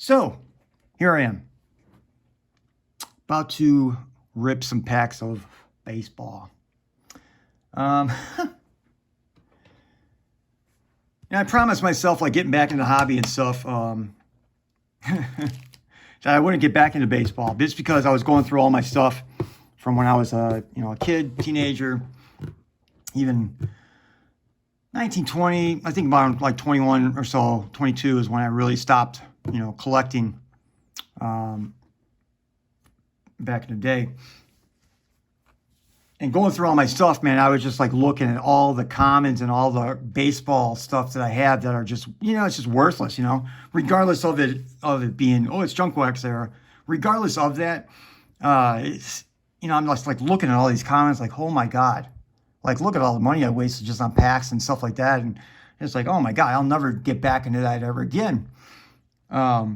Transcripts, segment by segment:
So, here I am, about to rip some packs of baseball. I promised myself, like, getting back into the hobby and stuff, that I wouldn't get back into baseball, just because I was going through all my stuff from when I was a kid, teenager, even 19, 20, I think about like 21 or so, 22 is when I really stopped, collecting back in the day. And going through all my stuff, man, I was just like looking at all the commons and all the baseball stuff that I have that are just, it's just worthless, regardless of it being, oh, it's junk wax there. Regardless of that, it's, I'm just like looking at all these comments like, oh my God, like look at all the money I wasted just on packs and stuff like that. And it's like, oh my God, I'll never get back into that ever again. But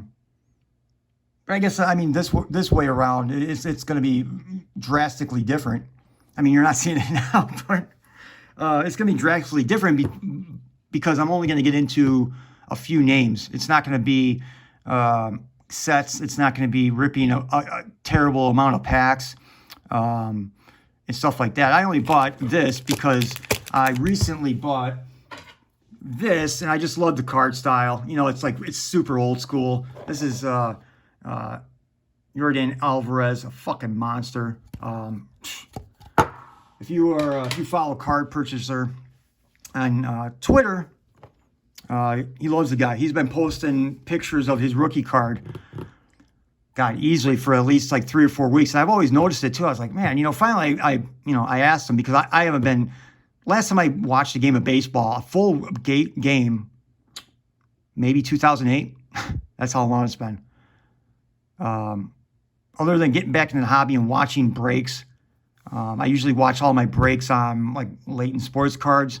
I guess, this way around, it's going to be drastically different. I mean, you're not seeing it now, but it's going to be drastically different because I'm only going to get into a few names. It's not going to be sets. It's not going to be ripping a terrible amount of packs and stuff like that. I only bought this because I recently bought this, and I just love the card style. It's super old school. This is Jordan Alvarez, a fucking monster. If you follow Card Purchaser on Twitter, he loves the guy. He's been posting pictures of his rookie card, God, easily for at least like 3 or 4 weeks. And I've always noticed it too. I was like, man, finally I asked him because I haven't been. Last time I watched a game of baseball, a full game, maybe 2008. That's how long it's been. Other than getting back into the hobby and watching breaks. I usually watch all my breaks on like Leighton Sports Cards.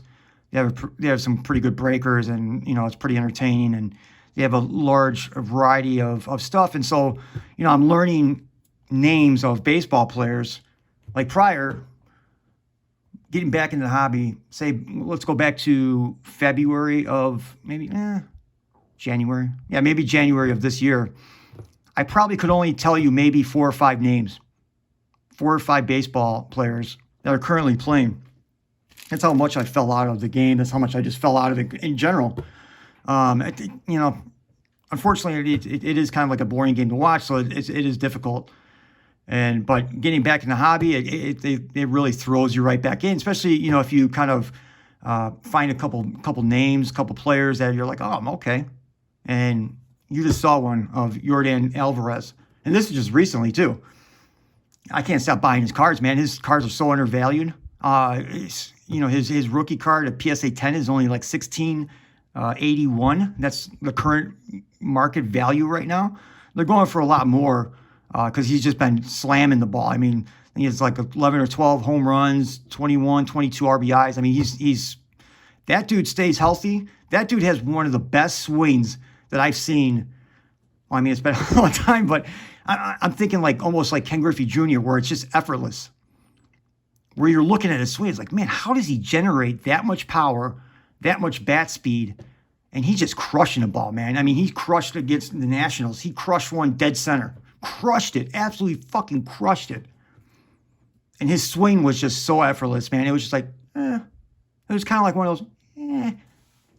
They have some pretty good breakers, and it's pretty entertaining, and they have a large variety of stuff. And so I'm learning names of baseball players. Like prior, getting back into the hobby, say let's go back to February of maybe January. Yeah, maybe January of this year. I probably could only tell you maybe 4 or 5 names. 4 or 5 baseball players that are currently playing. That's how much I fell out of the game. That's how much I just fell out of it in general. Unfortunately, it is kind of like a boring game to watch, so it is difficult. But getting back in the hobby, it really throws you right back in, especially if you kind of find a couple names, couple players that you're like, oh, I'm okay, and you just saw one of Jordan Alvarez, and this is just recently too. I can't stop buying his cards, man. His cards are so undervalued. His rookie card, a PSA 10, is only like $16.81. That's the current market value right now. They're going for a lot more because he's just been slamming the ball. I mean, he has like 11 or 12 home runs, 21, 22 RBIs. I mean, he's that dude stays healthy. That dude has one of the best swings that I've seen. Well, I mean, it's been a long time, but I'm thinking like almost like Ken Griffey Jr., where it's just effortless. Where you're looking at his swing, it's like, man, how does he generate that much power, that much bat speed, and he's just crushing the ball, man. I mean, he crushed against the Nationals. He crushed one dead center. Crushed it. Absolutely fucking crushed it. And his swing was just so effortless, man. It was just like, It was kind of like one of those, And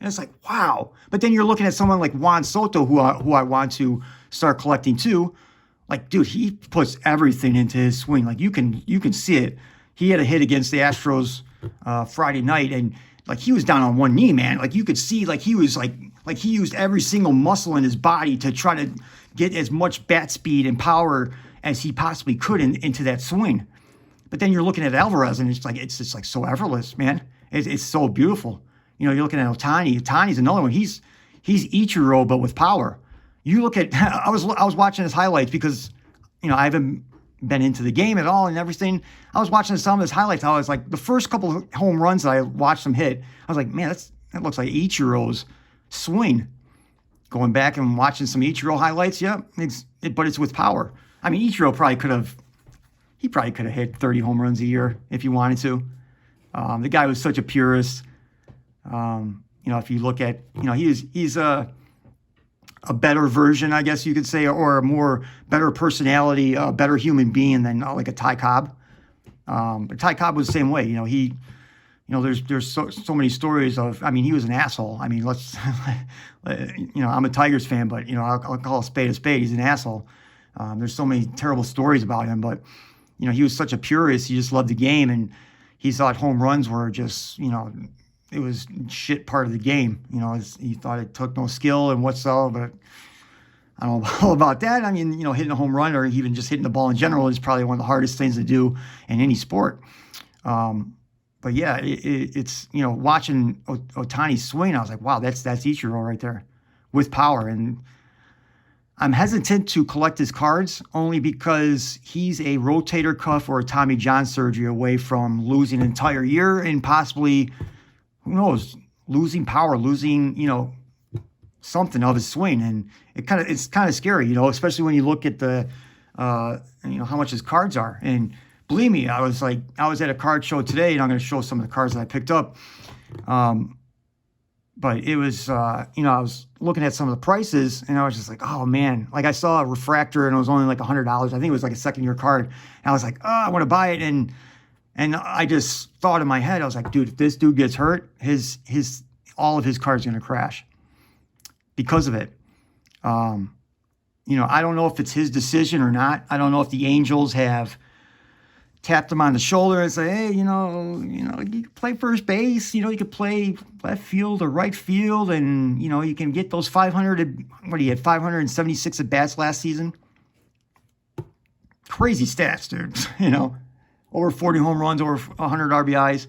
it's like, wow. But then you're looking at someone like Juan Soto, who I want to start collecting too. Like, dude, he puts everything into his swing. Like, you can see it. He had a hit against the Astros Friday night, and like he was down on one knee, man. Like you could see, like he was like he used every single muscle in his body to try to get as much bat speed and power as he possibly could into that swing. But then you're looking at Alvarez, and it's just like so effortless, man. It's so beautiful. You're looking at Ohtani. Ohtani's another one. He's Ichiro, but with power. You look at, I was watching his highlights because, I haven't been into the game at all and everything. I was watching some of his highlights. I was like, the first couple of home runs that I watched him hit, I was like, man, that looks like Ichiro's swing. Going back and watching some Ichiro highlights, yeah, but it's with power. I mean, Ichiro probably could have hit 30 home runs a year if he wanted to. The guy was such a purist. If you look at, he's a better version, I guess you could say, or a more better personality, a better human being than like a Ty Cobb. But Ty Cobb was the same way. There's so many stories of, I mean, he was an asshole. I mean, I'm a Tigers fan, but, I'll call a spade a spade. He's an asshole. There's so many terrible stories about him, but, he was such a purist. He just loved the game, and he thought home runs were just, it was shit part of the game. He thought it took no skill and whatsoever, but I don't know all about that. I mean, hitting a home run or even just hitting the ball in general is probably one of the hardest things to do in any sport. But yeah, it's, watching Ohtani swing, I was like, wow, that's Ichiro right there with power. And I'm hesitant to collect his cards only because he's a rotator cuff or a Tommy John surgery away from losing an entire year and possibly, who knows, losing power, losing, something of his swing. And it's kind of scary, especially when you look at the, how much his cards are. And believe me, I was at a card show today, and I'm going to show some of the cards that I picked up. But it was, I was looking at some of the prices, and I was just like, oh, man. Like, I saw a refractor, and it was only like $100. I think it was like a second-year card. And I was like, oh, I want to buy it. And I just thought in my head, I was like, dude, if this dude gets hurt, all of his cards are going to crash because of it. I don't know if it's his decision or not. I don't know if the Angels have tapped him on the shoulder and say, hey, you can play first base, you can play left field or right field, and, you can get those 500, he had 576 at bats last season. Crazy stats, dude, over 40 home runs, over 100 RBIs.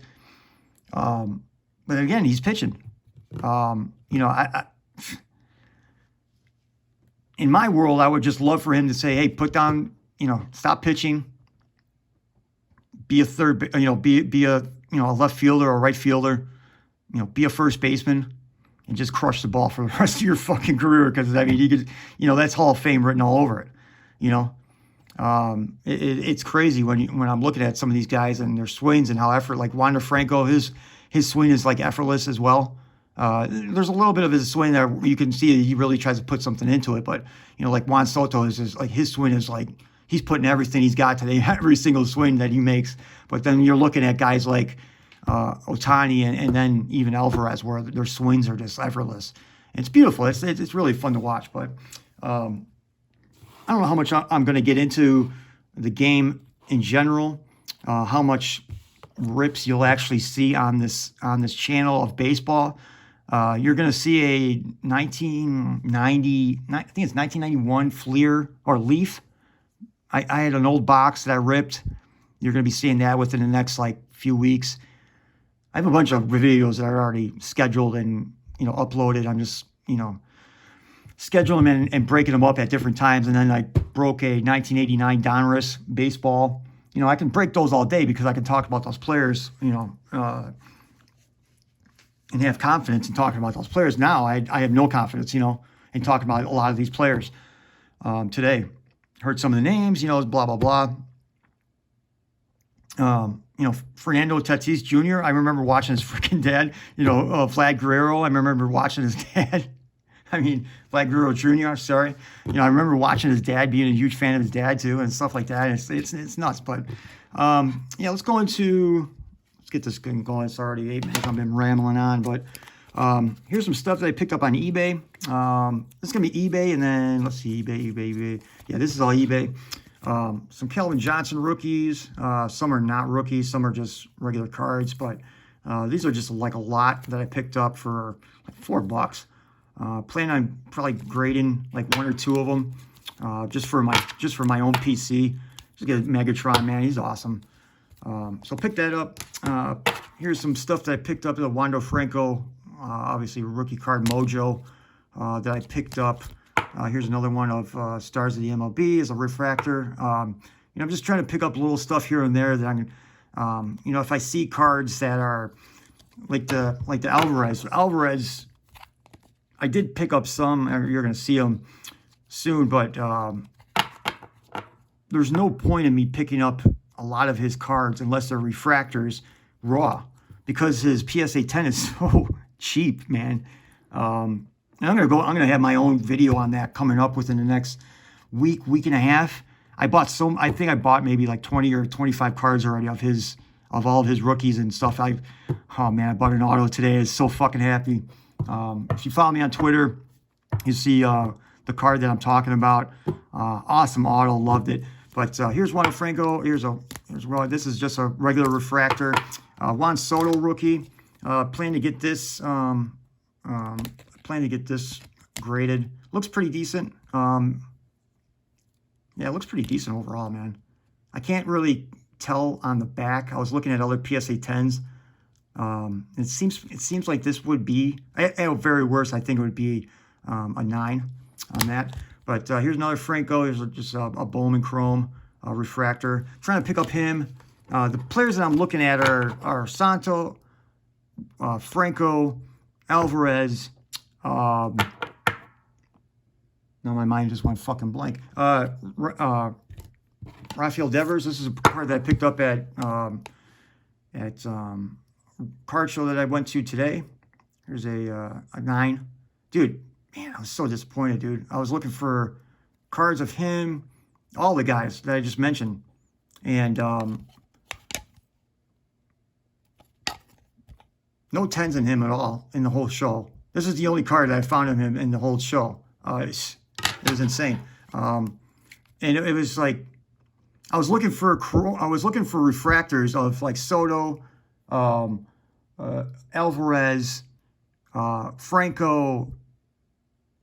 But again, he's pitching. In my world, I would just love for him to say, hey, put down, stop pitching. Be a third, be a left fielder or right fielder, be a first baseman, and just crush the ball for the rest of your fucking career. Because I mean, you could, that's Hall of Fame written all over it. It's crazy when I'm looking at some of these guys and their swings and how like Wander Franco, his swing is like effortless as well. There's a little bit of his swing that you can see he really tries to put something into it, but like Juan Soto is just, like his swing is like, he's putting everything he's got today, every single swing that he makes. But then you're looking at guys like Ohtani and then even Alvarez, where their swings are just effortless. And it's beautiful. It's really fun to watch. But I don't know how much I'm going to get into the game in general, how much rips you'll actually see on this channel of baseball. You're going to see a 1990, I think it's 1991 Fleer or Leaf. I had an old box that I ripped. You're going to be seeing that within the next few weeks. I have a bunch of videos that are already scheduled and uploaded. I'm just scheduling them and breaking them up at different times. And then I broke a 1989 Donruss baseball. I can break those all day because I can talk about those players. And have confidence in talking about those players. Now I have no confidence, in talking about a lot of these players today. Heard some of the names, blah, blah, blah. Fernando Tatis Jr., I remember watching his freaking dad, Vlad Guerrero. I remember watching his dad. Vlad Guerrero Jr., sorry. I remember watching his dad, being a huge fan of his dad too, and stuff like that. It's nuts. But, let's get this thing going. It's already 8 minutes. I've been rambling on, but here's some stuff that I picked up on eBay. This is going to be eBay, and then, let's see, eBay. Yeah, this is all eBay. Some Calvin Johnson rookies. Some are not rookies. Some are just regular cards, but these are just like a lot that I picked up for like $4. Plan on probably grading like 1 or 2 of them just for my own PC. Just get Megatron, man. He's awesome. So pick that up. Here's some stuff that I picked up. The Wander Franco, obviously rookie card mojo that I picked up. Here's another one of Stars of the MLB as a refractor. I'm just trying to pick up little stuff here and there that I'm, if I see cards that are like the Alvarez, I did pick up some. You're going to see them soon, but there's no point in me picking up a lot of his cards unless they're refractors raw, because his PSA 10 is so cheap, man. And I'm gonna have my own video on that coming up within the next week and a half. I think I bought maybe like 20 or 25 cards already of all of his rookies and stuff. Oh man, I bought an auto today. I was so fucking happy. If you follow me on Twitter, you see the card that I'm talking about. Awesome auto, loved it. But here's Juan Franco. This is just a regular refractor. Juan Soto rookie. Plan to get this. Plan to get this graded. Looks pretty decent. Yeah, it looks pretty decent overall, man. I can't really tell on the back. I was looking at other PSA 10s. It seems like this would be, at very worst, I think it would be a 9 on that. But here's another Franco. Here's just a Bowman Chrome refractor. Trying to pick up him. The players that I'm looking at are Santo, Franco, Alvarez. Now my mind just went fucking blank. Rafael Devers. This is a card that I picked up at card show that I went to today. Here's a 9. Dude, man, I was so disappointed, dude. I was looking for cards of him, all the guys that I just mentioned. And no 10s in him at all in the whole show. This is the only card that I found of him in the whole show. It was insane. And it was like, I was looking for refractors of like Soto, Alvarez, Franco.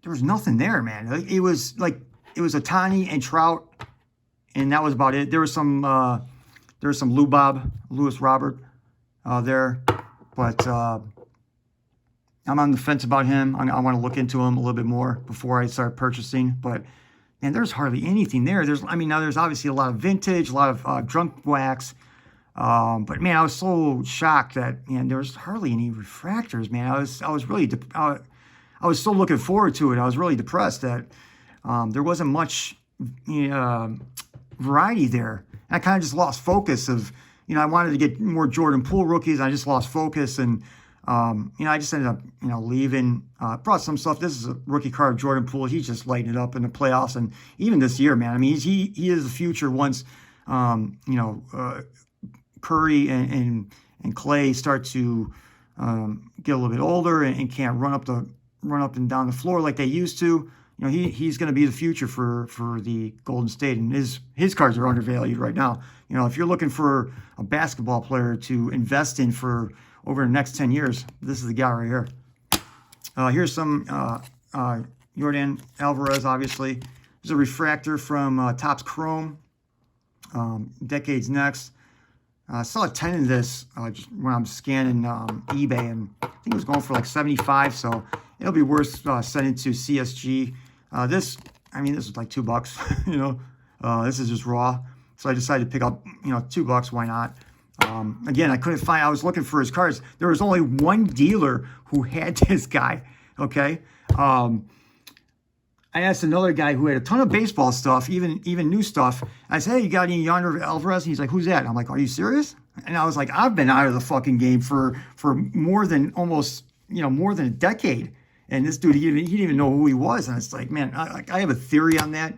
There was nothing there, man. It was Ohtani and Trout, and that was about it. There was some Lewis Robert there, but I'm on the fence about him. I want to look into him a little bit more before I start purchasing. But man, there's hardly anything there. Now there's obviously a lot of vintage, a lot of drunk wax. But man, I was so shocked that, man, there was hardly any refractors, man. I was really, I was so looking forward to it. I was really depressed that there wasn't much variety there. And I kind of just lost focus of, I wanted to get more Jordan Poole rookies. I just lost focus, and I just ended up, leaving. Brought some stuff. This is a rookie card of Jordan Poole. He's just lighting it up in the playoffs, and even this year, man. I mean, he is the future once, Curry and Clay start to get a little bit older and can't run up and down the floor like they used to. He's going to be the future for the Golden State, and his cards are undervalued right now. If you're looking for a basketball player to invest in for over the next 10 years, this is the guy right here. Here's some Yordan Alvarez, obviously. There's a refractor from Topps Chrome, Decades Next. I saw a 10 in this just when I'm scanning eBay, and I think it was going for like 75, so it'll be worth sending to CSG. This is like $2, this is just raw. So I decided to pick up, $2, why not? Again, I was looking for his cards. There was only one dealer who had this guy, okay? I asked another guy who had a ton of baseball stuff, even new stuff. I said, hey, you got any Yonder Alvarez? And he's like, who's that? And I'm like, are you serious? And I was like, I've been out of the fucking game for more than almost, more than a decade. And this dude, he didn't even know who he was. And it's like, man, I have a theory on that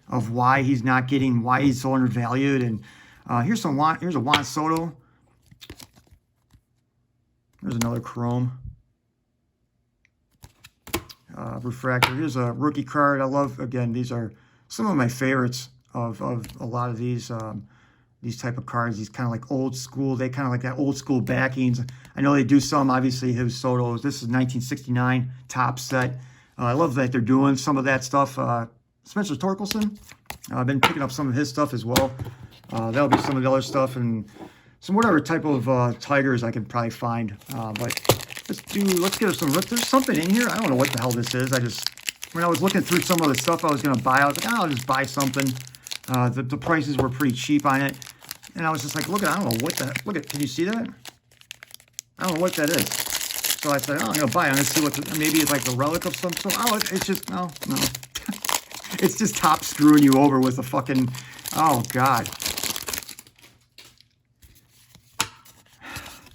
of why he's so undervalued. And here's a Juan Soto. There's another Chrome refractor. Here's a rookie card. I love, again, these are some of my favorites of a lot of these type of cards. These kind of like old school. They kind of like that old school backings. I know they do some, obviously, his Sotos. This is 1969 top set. I love that they're doing some of that stuff. Spencer Torkelson. I've been picking up some of his stuff as well. That'll be some of the other stuff, and some whatever type of Tigers I can probably find. But let's get some. There's something in here. I don't know what the hell this is. When I was looking through some of the stuff I was going to buy, I was like, I'll just buy something. The prices were pretty cheap on it. And I was just like, I don't know what the, can you see that? I don't know what that is. So I said, I'm going to buy it. I'm going to see maybe it's like the relic of some sort. Oh, it's just, no. It's just top screwing you over with a fucking, oh, God.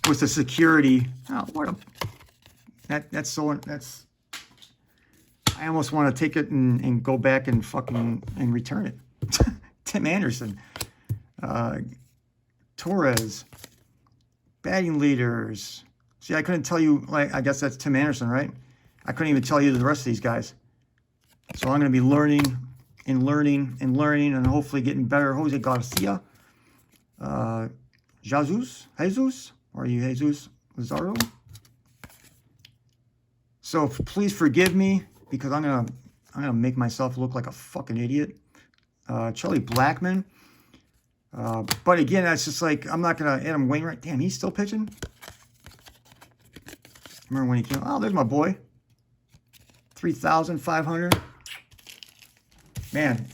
With the security. Oh, what a, that's I almost want to take it and go back and fucking and return it. Tim Anderson. Torres. Batting leaders. See, I couldn't tell you, like, I guess that's Tim Anderson, right? I couldn't even tell you the rest of these guys. So I'm going to be learning and learning and learning and hopefully getting better. Jose Garcia. Jesus? Or are you Jesus Lazaro? So please forgive me because I'm gonna make myself look like a fucking idiot. Charlie Blackmon. But again, that's just like, I'm not gonna. Adam Wainwright. Damn, he's still pitching. Remember when he came? Oh, there's my boy. 3,500. Man,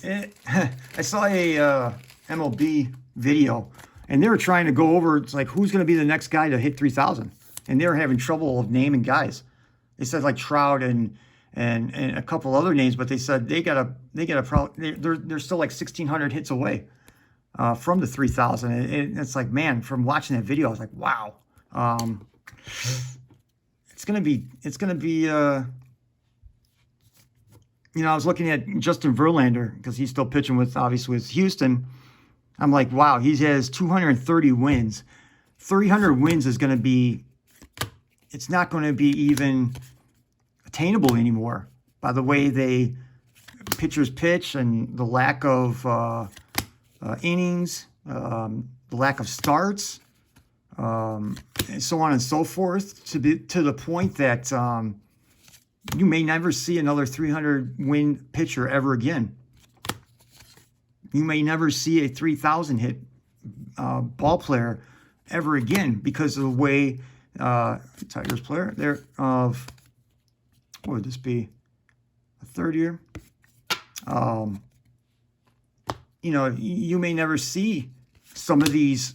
I saw a MLB video, and they were trying to go over. It's like, who's gonna be the next guy to hit 3,000? And they were having trouble of naming guys. They said like Trout and a couple other names, but they said they're still like 1,600 hits away from the 3,000. And it's like, man, from watching that video, I was like, wow. It's gonna be. You know, I was looking at Justin Verlander because he's still pitching obviously with Houston. I'm like, wow, he has 230 wins. 300 wins is going to be. It's not going to be even attainable anymore by the way pitchers pitch and the lack of innings, the lack of starts, and so on and so forth, to the point that you may never see another 300 win pitcher ever again. You may never see a 3,000 hit ball player ever again because of the way Tigers player there of what would this be, a third year? You know, you may never see some of these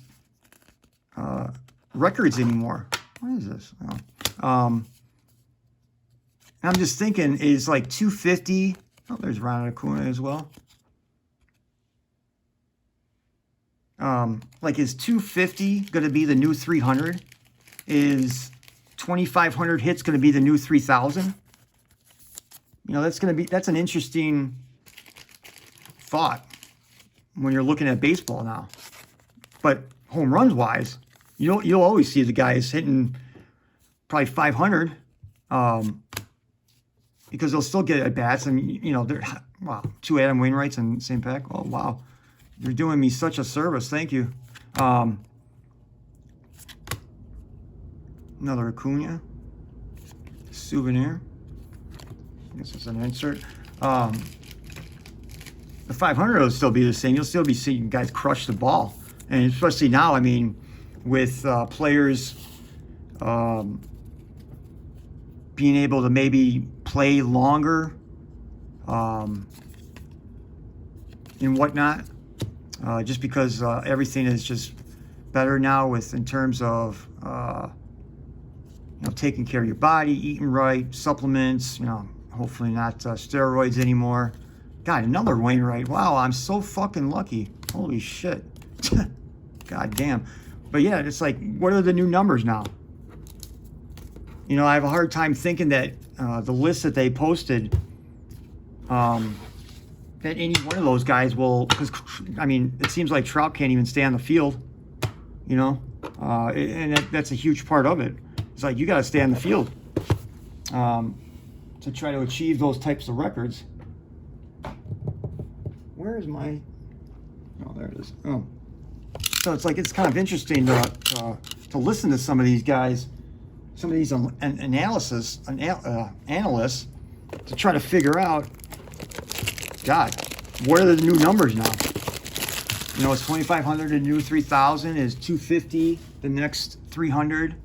records anymore. What is this? Oh. I'm just thinking, is like 250. Oh, there's Ronald Acuna as well. Like, is 250 going to be the new 300? Is 2,500 hits going to be the new 3,000? You know, that's an interesting thought when you're looking at baseball now. But home runs wise, you'll always see the guys hitting probably 500. Because they'll still get at bats, and you know, wow, 2 Adam Wainwrights in the same pack. Oh wow, you're doing me such a service. Thank you. Another Acuna souvenir. I guess it's an insert. The 500 will still be the same. You'll still be seeing guys crush the ball, and especially now. I mean, with players being able to maybe play longer and whatnot, just because everything is just better now in terms of you know, taking care of your body, eating right, supplements, you know, hopefully not steroids anymore. God, another Wainwright. Wow, I'm so fucking lucky. Holy shit. God damn. But yeah, it's like, what are the new numbers now? You know, I have a hard time thinking that the list that they posted, that any one of those guys will, because, I mean, it seems like Trout can't even stay on the field, you know, and that's a huge part of it. It's like, you got to stay on the field to try to achieve those types of records. Where is my, oh, there it is. Oh. So it's like, it's kind of interesting to listen to some of these guys, some of these analysts to try to figure out, God, what are the new numbers now? You know, it's 2,500 the new 3,000, is 250 the next 300.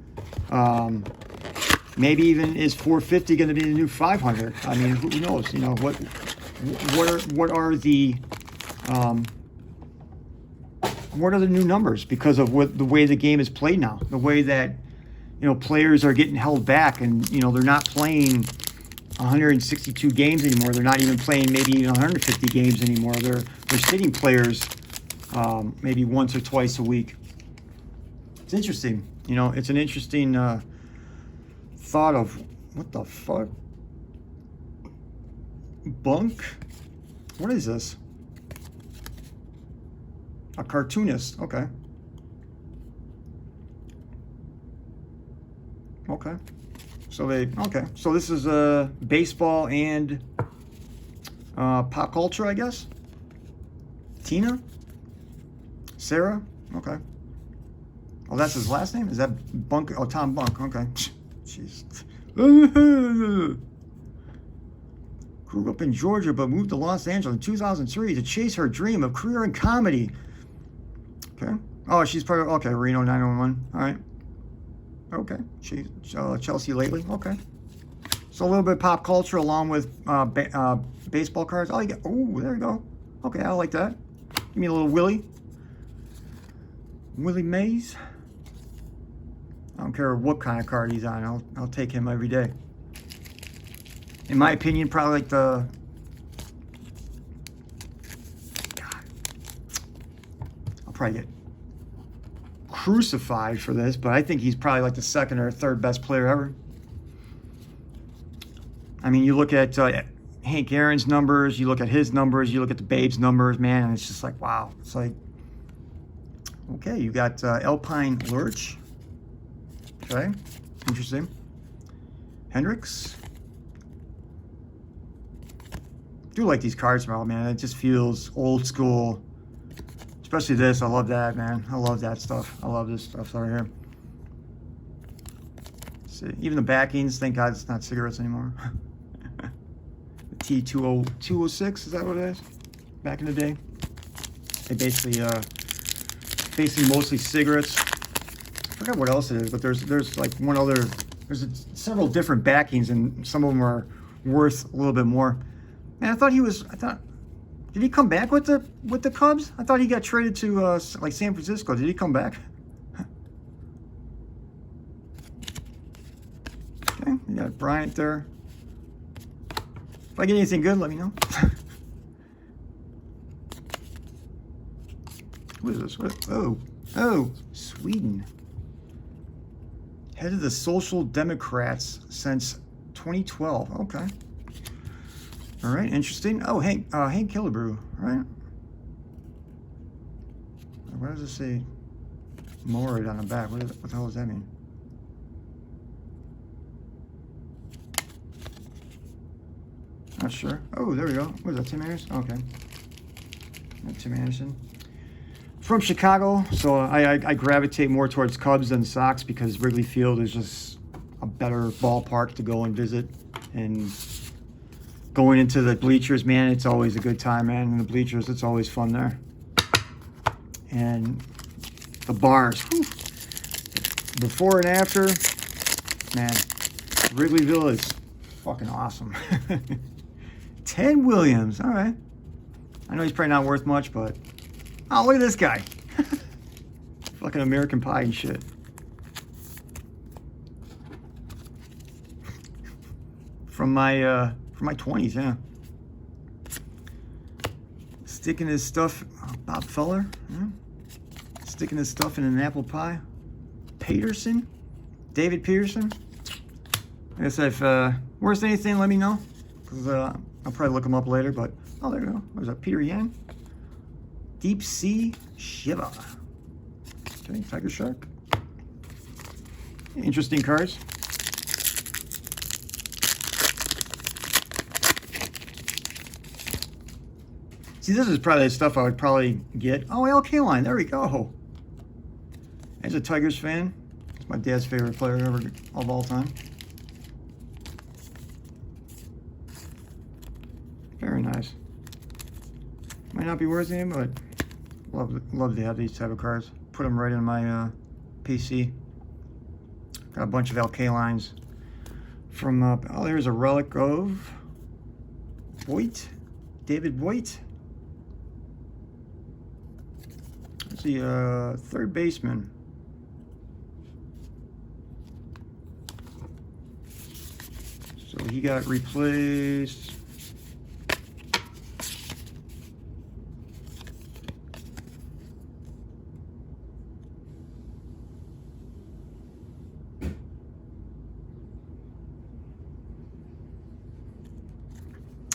Maybe even is 450 going to be the new 500? I mean, who knows? You know, what are the new numbers because of the way the game is played now, the way that, you know, players are getting held back, and you know, they're not playing 162 games anymore. They're not even playing maybe even 150 games anymore. They're sitting players maybe once or twice a week. It's interesting. You know, it's an interesting thought of what the fuck. Bunk. What is this? A cartoonist. Okay. Okay. So okay. So this is baseball and pop culture, I guess. Tina? Sarah? Okay. Oh, that's his last name? Is that Bunk? Oh, Tom Bunk. Okay. Jeez. Grew up in Georgia but moved to Los Angeles in 2003 to chase her dream of career in comedy. Okay. Oh, she's part of, okay, Reno 911. All right. Okay. She's Chelsea lately. Okay. So a little bit of pop culture along with baseball cards. Oh, oh, there you go. Okay, I like that. Give me a little Willie. Willie Mays. I don't care what kind of card he's on. I'll take him every day. In my opinion, probably like the... God. I'll probably get crucified for this, but I think he's probably like the second or third best player ever. I mean, you look at Hank Aaron's numbers, you look at his numbers, you look at the Babe's numbers, man, and it's just like, wow. It's like, okay, you got Alpine Lurch. Okay, interesting. Hendricks. Do like these cards, man. It just feels old school. Especially this. I love that, man. I love that stuff. I love this stuff right here. See, even the backings, thank God it's not cigarettes anymore. The T206, is that what it is? Back in the day. They basically mostly cigarettes. I forgot what else it is, but there's like one other, there's several different backings and some of them are worth a little bit more. Man, I thought, did he come back with the Cubs? I thought he got traded to like San Francisco. Did he come back? Okay, you got Bryant there. If I get anything good, let me know. What is this? Oh, Sweden. Head of the Social Democrats since 2012. Okay. All right, interesting. Oh, Hank Killebrew, right? Where does it say Morid on the back? What the hell does that mean? Not sure. Oh, there we go. What is that, Tim Anderson? Okay. Tim Anderson. From Chicago, so I gravitate more towards Cubs than Sox because Wrigley Field is just a better ballpark to go and visit. And going into the bleachers, man, it's always a good time, man. In the bleachers, it's always fun there. And the bars, whew, before and after, man, Wrigleyville is fucking awesome. 10 Williams, all right. I know he's probably not worth much, but oh, look at this guy. Fucking American Pie and shit. From my 20s, yeah. Sticking his stuff, Bob Feller, yeah. Sticking his stuff in an apple pie. Peterson, David Peterson. I guess if worth anything, let me know, because I'll probably look him up later. But oh, there you go. What is that? Peter Yan. Deep Sea Shiva. Okay, Tiger Shark. Interesting cards. See, this is probably the stuff I would probably get. Oh, Al Kaline, there we go. As a Tigers fan, it's my dad's favorite player ever of all time. Very nice. Might not be worth anything, but love to have these type of cards. Put them right in my PC. Got a bunch of Al Kalines from. Oh, there's a relic of Voit, David Voit. Let's see, third baseman. So he got replaced.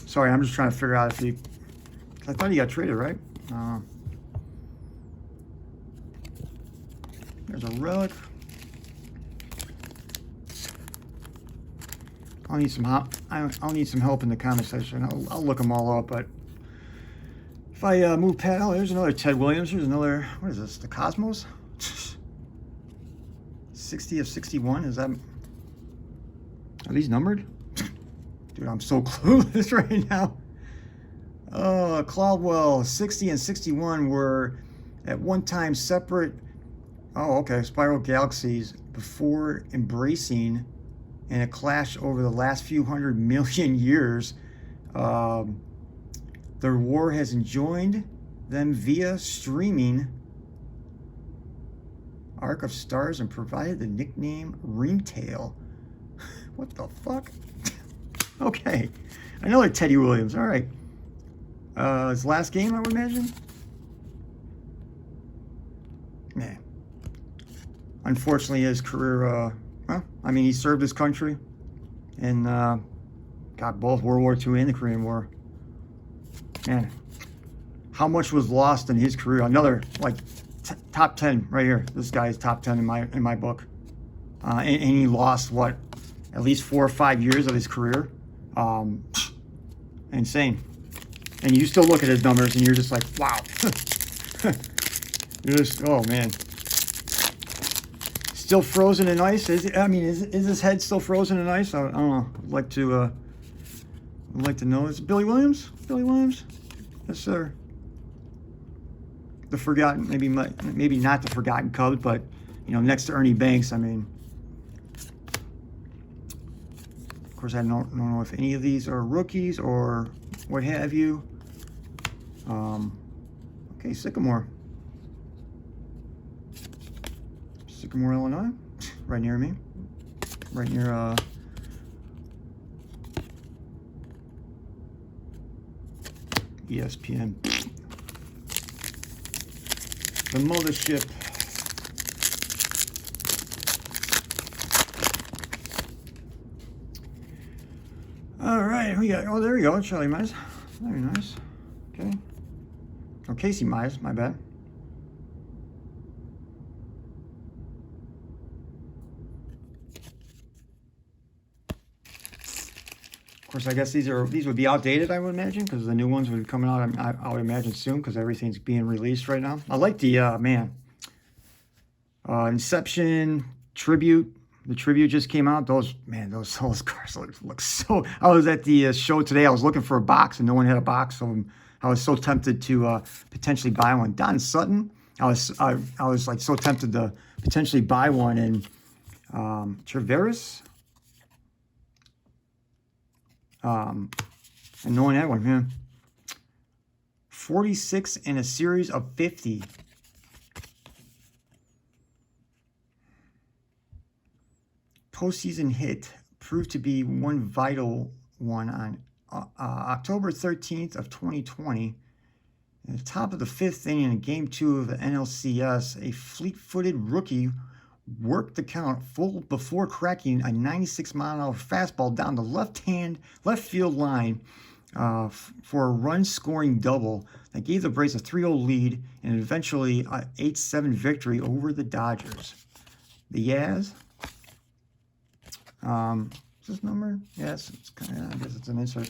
Sorry, I'm just trying to figure out if he... I thought he got traded, right? There's a relic. I'll need some help. I'll need some help in the comment section. I'll look them all up. But if I move past, oh, there's another Ted Williams. There's another. What is this? The Cosmos. 60 of 61. Is that? Are these numbered? Dude, I'm so clueless right now. Caldwell, 60 and 61 were at one time separate. Oh, okay. Spiral galaxies before embracing in a clash over the last few 100 million years. Their war has enjoined them via streaming Arc of Stars and provided the nickname Ringtail. What the fuck? Okay. Another Teddy Williams. All right. His last game, I would imagine. Man. Unfortunately, his career, well, I mean, he served his country and got both World War II and the Korean War. Man, how much was lost in his career? Another, like, top 10 right here. This guy is top 10 in my book. And he lost, what, at least 4 or 5 years of his career. Insane. And you still look at his numbers and you're just like, wow. You're just, oh man. Still frozen in ice? Is his head still frozen in ice? I don't know. I'd like to know. Is it Billy Williams? Billy Williams? Yes, sir. The forgotten, maybe not the forgotten Cubs, but you know, next to Ernie Banks. I mean, of course, I don't know if any of these are rookies or what have you. Okay, Sycamore, Illinois, right near me, right near ESPN, the mothership. All right, we got, oh, there we go, Charlie Mize. Very nice. Okay. Oh, Casey Mize, my bad. Of course, I guess these would be outdated, I would imagine, because the new ones would be coming out, I would imagine, soon, because everything's being released right now. I like the, man, Inception, Tribute. The Tribute just came out. Those cars look so... I was at the show today. I was looking for a box, and no one had a box, so I was so tempted to potentially buy one. Don Sutton, I was like so tempted to potentially buy one, and Traveris, and no one had one, man. 46 in a series of 50. Postseason hit proved to be one vital one on October 13th of 2020. At the top of the 5th inning in Game 2 of the NLCS, a fleet-footed rookie worked the count full before cracking a 96-mile-an-hour fastball down the left field line for a run-scoring double that gave the Braves a 3-0 lead and eventually an 8-7 victory over the Dodgers. The Yaz. Is this number? Yes, it's kind of, I guess it's an insert.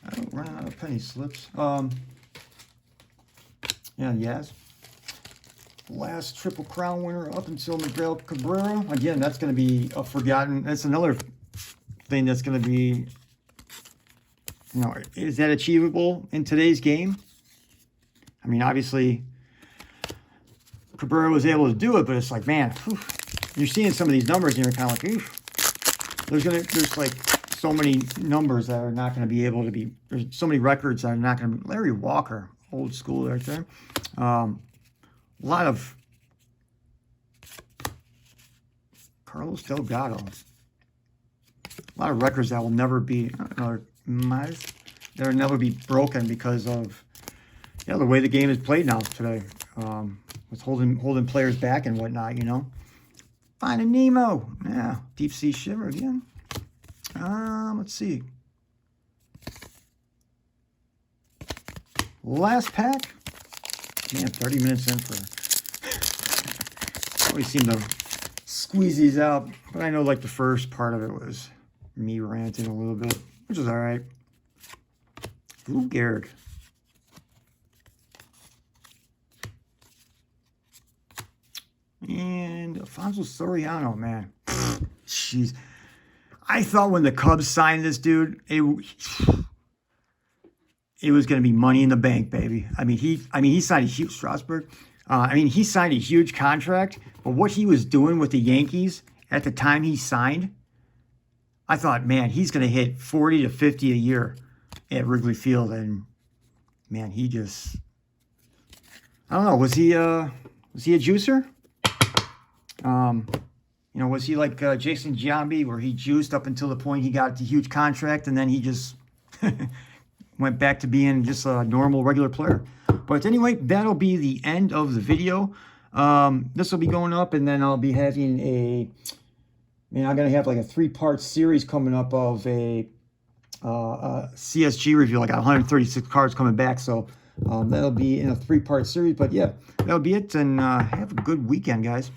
I don't run out of penny slips. Yeah, Yaz. Last Triple Crown winner up until Miguel Cabrera. Again, that's going to be a forgotten. That's another thing that's going to be, you know, is that achievable in today's game? I mean, obviously, Cabrera was able to do it, but it's like, man, whew, you're seeing some of these numbers and you're kind of like, oof. There's like so many numbers that are not going to be able to be, there's so many records that are not going to be. Larry Walker, old school right there. A lot of Carlos Delgado. A lot of records that will never be, that'll never be broken because of, yeah, the way the game is played now today. With holding players back and whatnot, you know. Finding Nemo. Yeah, Deep Sea Shiver again. Let's see. last pack. Man, 30 minutes in for... Always seem to squeeze these out. But I know like the first part of it was me ranting a little bit, which is all right. Lou Gehrig. And Alfonso Soriano, man. Jeez. I thought when the Cubs signed this dude, it was going to be money in the bank, baby. I mean, he signed a huge Strasburg. He signed a huge contract, but what he was doing with the Yankees at the time he signed, I thought, man, he's going to hit 40 to 50 a year at Wrigley Field, and man, he just, I don't know, was he a juicer? Was he like Jason Giambi, where he juiced up until the point he got the huge contract, and then he just went back to being just a normal, regular player? But anyway, that'll be the end of the video. This will be going up, and then I'll be having I'm going to have like a 3-part series coming up of a CSG review. I got 136 cards coming back, so that'll be in a 3-part series. But yeah, that'll be it, and have a good weekend, guys.